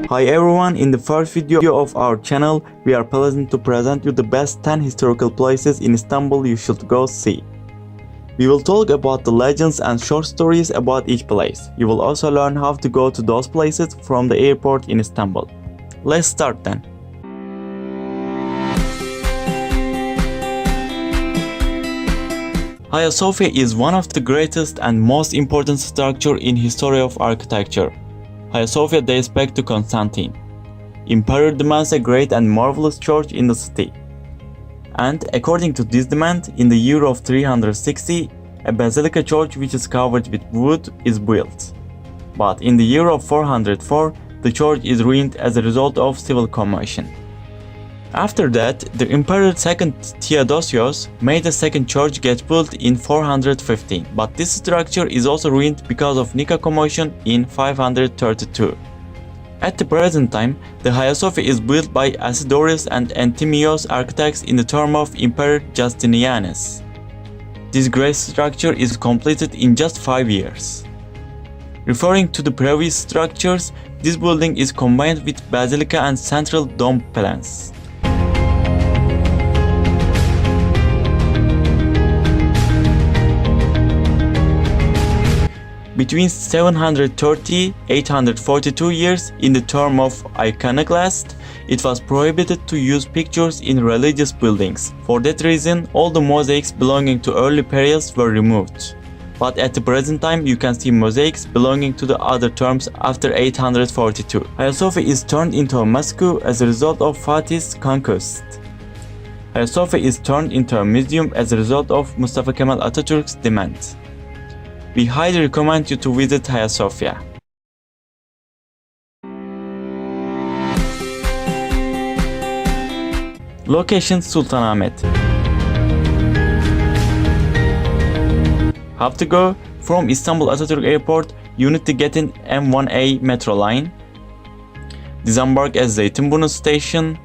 Hi everyone, in the first video of our channel, we are pleasant to present you the best 10 historical places in Istanbul you should go see. We will talk about the legends and short stories about each place. You will also learn how to go to those places from the airport in Istanbul. Let's start then. Hagia Sophia is one of the greatest and most important structure in history of architecture. Hagia Sophia dates back to Constantine. Emperor demands a great and marvelous church in the city. And according to this demand, in the year of 360, a basilica church which is covered with wood is built. But in the year of 404, the church is ruined as a result of civil commotion. After that, the Emperor II Theodosius made a second church get built in 415, but this structure is also ruined because of Nika commotion in 532. At the present time, the Hagia Sophia is built by Asidorus and Anthemios architects in the term of Emperor Justinianus. This great structure is completed in just 5 years. Referring to the previous structures, this building is combined with basilica and central dome plans. Between 730–842 years in the term of iconoclast, it was prohibited to use pictures in religious buildings. For that reason, all the mosaics belonging to early periods were removed. But at the present time, you can see mosaics belonging to the other terms after 842. Hagia Sophia is turned into a mosque as a result of Fatih's conquest. Hagia Sophia is turned into a museum as a result of Mustafa Kemal Atatürk's demand. We highly recommend you to visit Hagia Sophia. Location: Sultanahmet. How to go? From Istanbul Atatürk Airport, you need to get in M1A metro line, disembark at Zeytinburnu Station,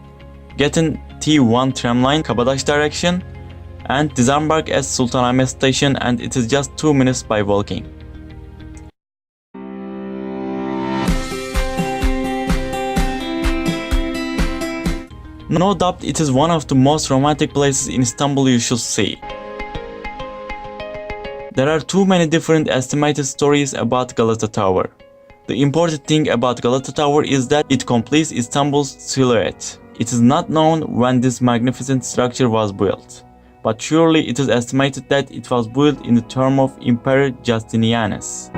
get in T1 tram line, Kabataş direction, and disembark at Sultanahmet Station, and it is just 2 minutes by walking. No doubt it is one of the most romantic places in Istanbul you should see. There are too many different estimated stories about Galata Tower. The important thing about Galata Tower is that it completes Istanbul's silhouette. It is not known when this magnificent structure was built, but surely it is estimated that it was built in the term of Emperor Justinianus.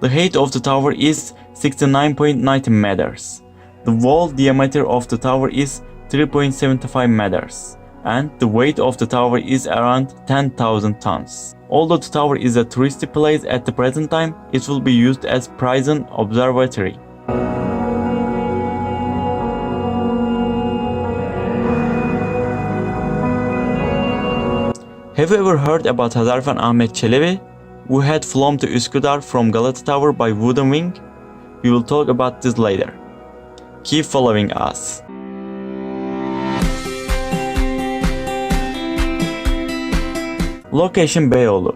The height of the tower is 69.90 meters. The wall diameter of the tower is 3.75 meters, and the weight of the tower is around 10,000 tons. Although the tower is a touristy place at the present time, it will be used as prison observatory. Have you ever heard about Hazarfen Ahmet Çelebi, who had flown to Üsküdar from Galata Tower by wooden wing? We will talk about this later. Keep following us. Location: Beyoğlu.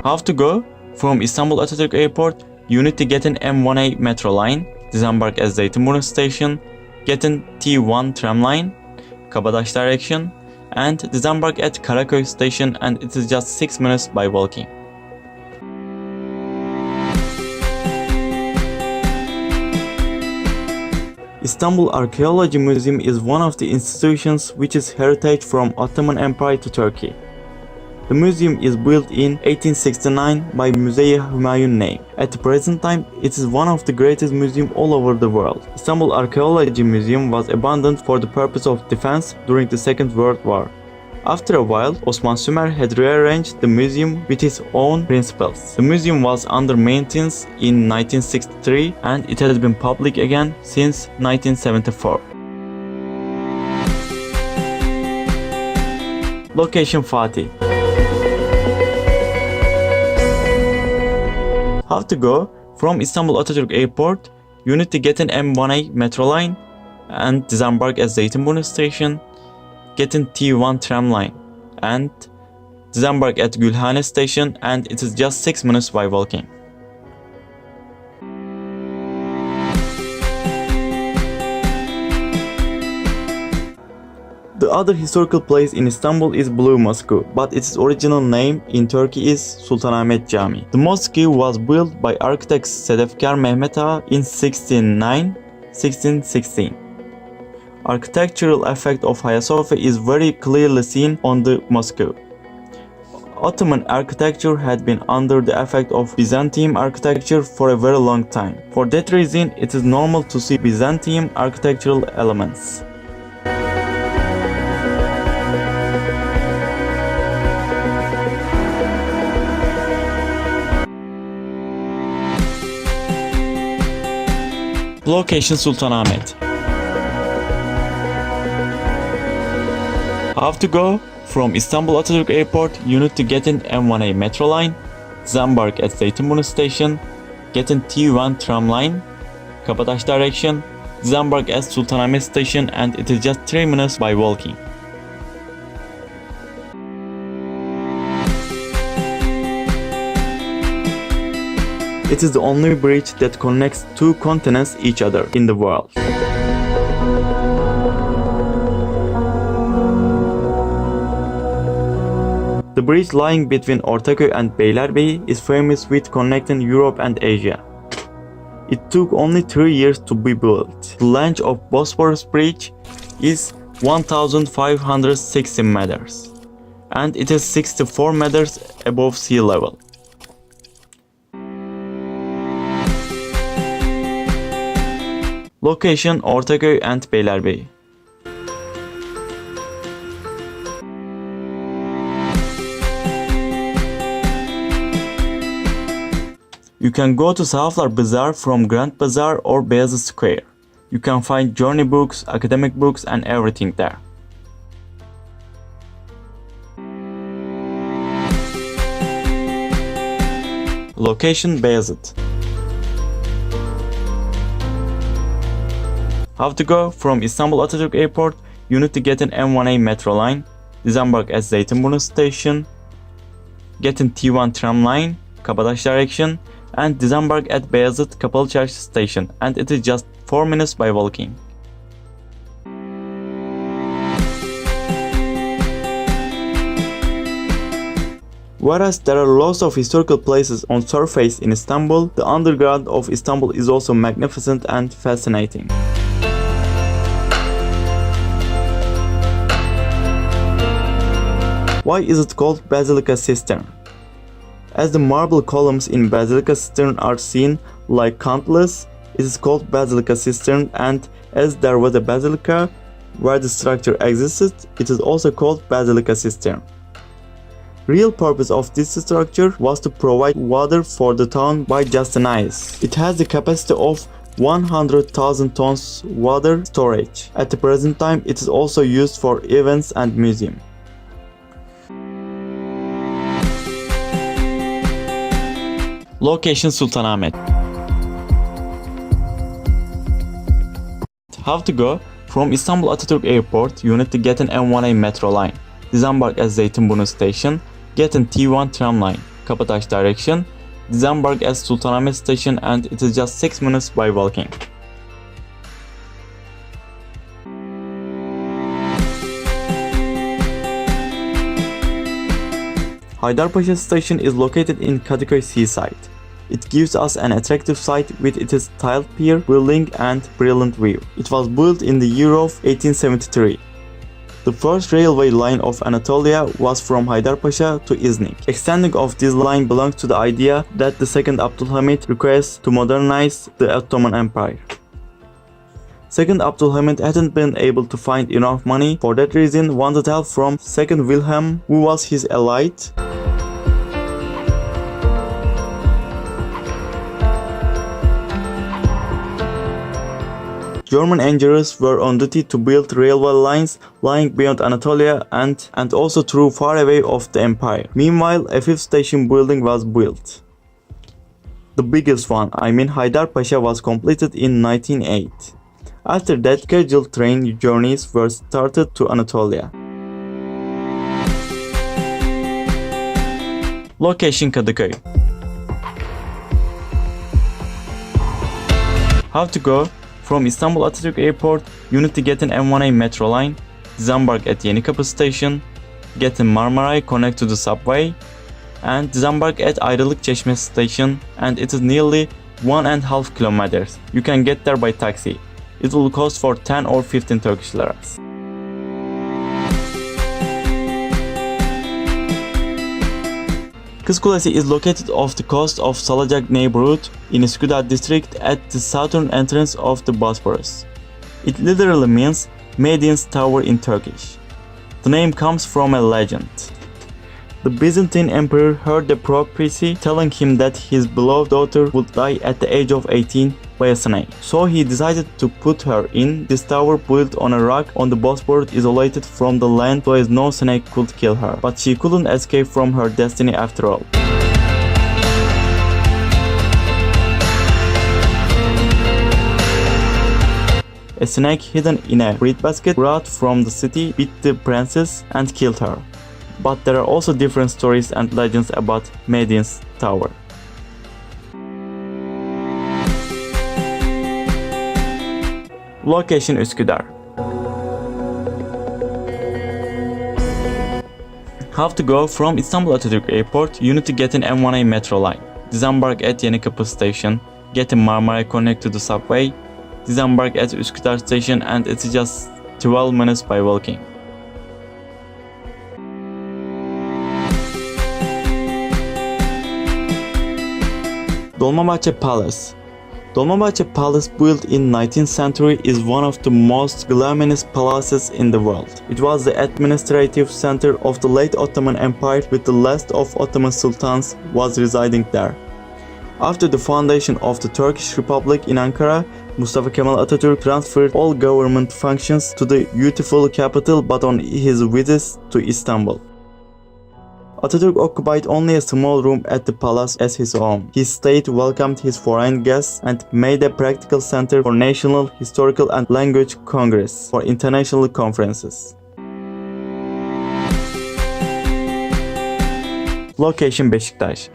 How to go? From Istanbul Atatürk Airport, you need to get in M1A metro line, disembark at Zeytinburnu Station, get in T1 tram line, Kabataş direction, and disembark at Karaköy Station, and it is just 6 minutes by walking. Istanbul Archeology Museum is one of the institutions which is heritage from Ottoman Empire to Turkey. The museum is built in 1869 by Müze-i Hümayun name. At the present time, it is one of the greatest museums all over the world. Istanbul Archeology Museum was abandoned for the purpose of defense during the Second World War. After a while, Osman Sümer had rearranged the museum with his own principles. The museum was under maintenance in 1963 and it has been public again since 1974. Location: Fatih. How to go? From Istanbul Atatürk Airport, you need to get an M1A metro line and disembark at Zeytinburnu Station, get in T1 tram line, and disembark at Gülhane Station, and it is just 6 minutes by walking. The other historical place in Istanbul is Blue Mosque, but its original name in Turkey is Sultanahmet Camii. The mosque was built by architect Sedefkar Mehmet Ağa in 1616. Architectural effect of Hagia Sophia is very clearly seen on the mosque. Ottoman architecture had been under the effect of Byzantine architecture for a very long time. For that reason, it is normal to see Byzantine architectural elements. Location Sultanahmet. How to go? From Istanbul Atatürk Airport, you need to get in M1A metro line, disembark at Zeytinburnu Station, get in T1 tram line, Kabataş direction, disembark at Sultanahmet Station, and it is just 3 minutes by walking. It is the only bridge that connects two continents each other in the world. The bridge lying between Ortaköy and Beylerbeyi is famous with connecting Europe and Asia. It took only 3 years to be built. The length of Bosphorus Bridge is 1,560 meters, and it is 64 meters above sea level. Location Ortaköy and Beylerbeyi. You can go to Sahaflar Bazaar from Grand Bazaar or Beyazıt Square. You can find journey books, academic books, and everything there. Location Beyazıt. How to go? From Istanbul Atatürk Airport, you need to get in M1A metro line, disembark at Zeytinburnu Station, get in T1 tram line, Kabataş direction, and disembark at Beyazıt Kapalı Çarşı Station, and it is just 4 minutes by walking. Whereas there are lots of historical places on surface in Istanbul, the underground of Istanbul is also magnificent and fascinating. Why is it called Basilica Cistern? As the marble columns in Basilica Cistern are seen like countless, it is called Basilica Cistern, and as there was a basilica where the structure existed, it is also called Basilica Cistern. Real purpose of this structure was to provide water for the town by just an ice. It has the capacity of 100,000 tons water storage. At the present time, it is also used for events and museum. Location Sultanahmet. How to go? From Istanbul Atatürk Airport, you need to get an M1A metro line, disembark at Zeytinburnu Station, get in T1 tram line, Kabataş direction, disembark at Sultanahmet Station, and it is just 6 minutes by walking. Haydarpaşa Station is located in Kadıköy seaside. It gives us an attractive sight with its tiled pier, building, and brilliant view. It was built in the year of 1873. The first railway line of Anatolia was from Haydarpaşa to Iznik. Extending of this line belongs to the idea that the second Abdülhamit requests to modernize the Ottoman Empire. Second Abdülhamit hadn't been able to find enough money, for that reason wanted help from Second Wilhelm, who was his ally. German engineers were on duty to build railway lines lying beyond Anatolia and also through far away of the empire. Meanwhile, a fifth station building was built. The biggest one, Haydarpaşa, was completed in 1908. After that, scheduled train journeys were started to Anatolia. Location Kadıköy. How to go? From Istanbul Atatürk Airport, you need to get an M1A metro line, disembark at Yenikapı Station, get in Marmaray, connect to the subway, and disembark at Ayrılıkçeşme Station, and it is nearly 1.5 kilometers. You can get there by taxi. It will cost for 10 or 15 Turkish liras. Kız Kulesi is located off the coast of Salacak neighborhood in Üsküdar district at the southern entrance of the Bosphorus. It literally means Maidens Tower in Turkish. The name comes from a legend. The Byzantine emperor heard the prophecy telling him that his beloved daughter would die at the age of 18 by a snake. So he decided to put her in this tower built on a rock on the Bosphorus, isolated from the land so as no snake could kill her. But she couldn't escape from her destiny after all. A snake hidden in a breadbasket brought from the city bit the princess and killed her. But there are also different stories and legends about Maidens Tower. Location Üsküdar. How to go? From Istanbul Atatürk Airport, you need to get an M1A metro line, disembark at Yenikapı Station, get in Marmaray, connect to the subway, disembark at Üsküdar Station, and it's just 12 minutes by walking. Dolmabahçe Palace. Dolmabahçe Palace, built in 19th century, is one of the most glamorous palaces in the world. It was the administrative center of the late Ottoman Empire, with the last of Ottoman sultans was residing there. After the foundation of the Turkish Republic in Ankara, Mustafa Kemal Atatürk transferred all government functions to the beautiful capital, but on his visits to Istanbul, Atatürk occupied only a small room at the palace as his own. His state welcomed his foreign guests and made a practical center for national, historical and language congress for international conferences. Location Beşiktaş.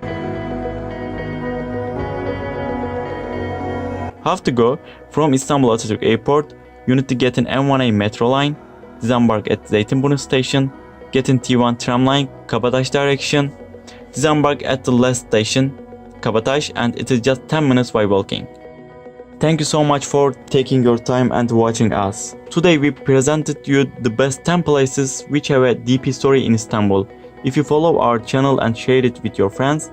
How to go? From Istanbul Atatürk Airport, you need to get an M1A metro line, disembark at Zeytinburnu Station, get in T1 tram line, Kabataş direction, disembark at the last station, Kabataş, and it is just 10 minutes by walking. Thank you so much for taking your time and watching us. Today we presented you the best 10 places which have a deep history in Istanbul. If you follow our channel and share it with your friends,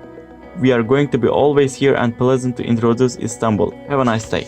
we are going to be always here and pleasant to introduce Istanbul. Have a nice day.